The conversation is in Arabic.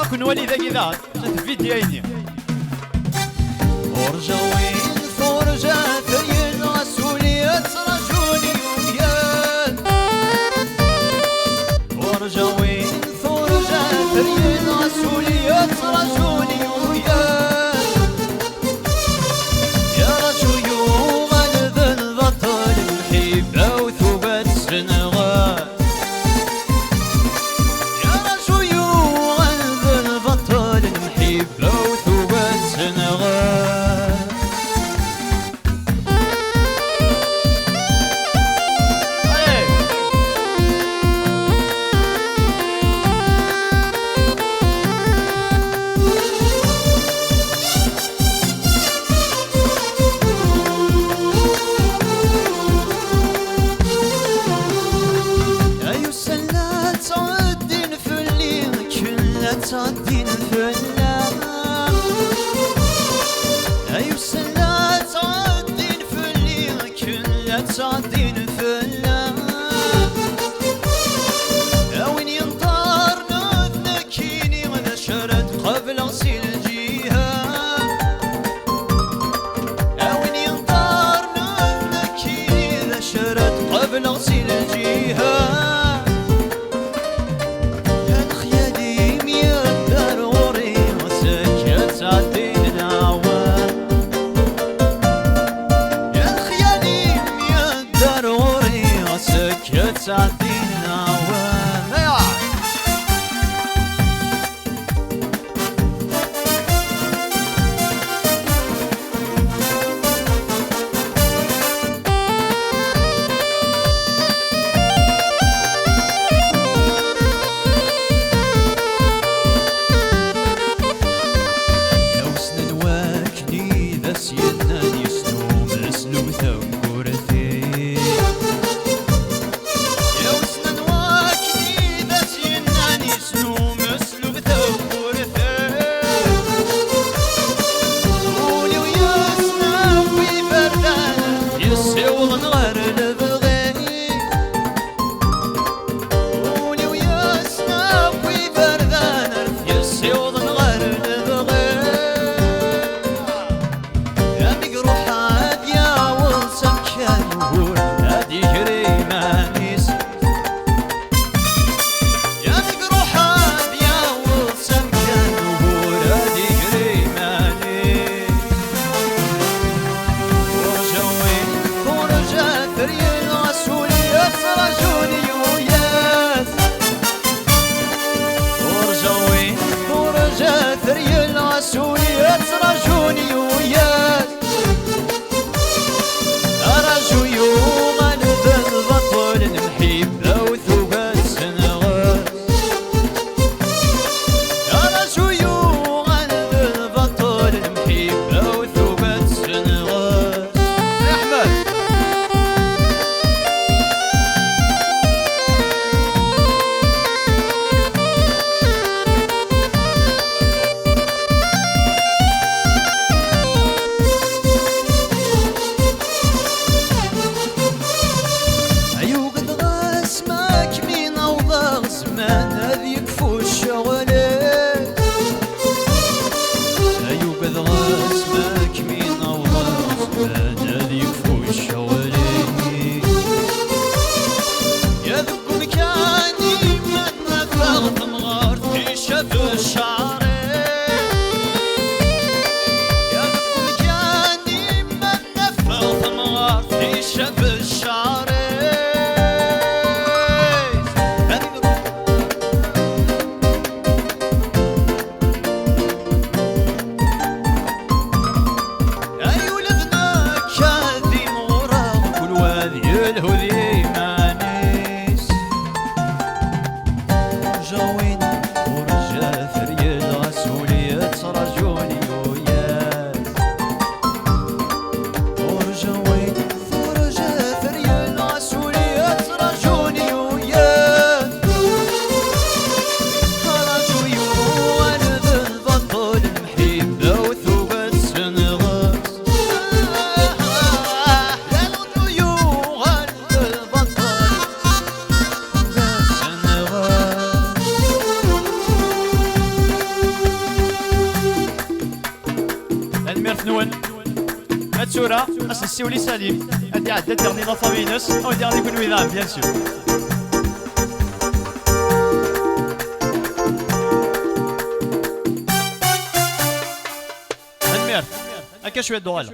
راكو نولي ذا كذا تفيد عيني ورجوين فرجة ثريا رسولية رجولي ويان ورجوين فرجة ثريا رسولية رجولي ويان يا رجل يوم ذا البطل محبة وثبت سنغال يا رجل يوم ذا البطل محبة وثبت سنغال تعدين فلا أي سنة تعدين فلي كلها تعدين فلا وين ينطر نذكيني وذا شرد قبل غسيل الجهة وين ينطر نذكيني وذا شرد قبل غسيل الجهة تعدين عوام لو سنن واكني ذا سيدنا يسلو مسلو ثور ثي رسولي رجوني وياك أرجو يوما ذا البطل محبة وثبات سنغال أرجو يوما ذا البطل محبة وثبات سنغال يا أحمد نون هاتسورا اس السيولي سليم هادي عدى ديرني لا فامينس او ديرني كون ويدام بيان سور المير هكا شويه دوغالا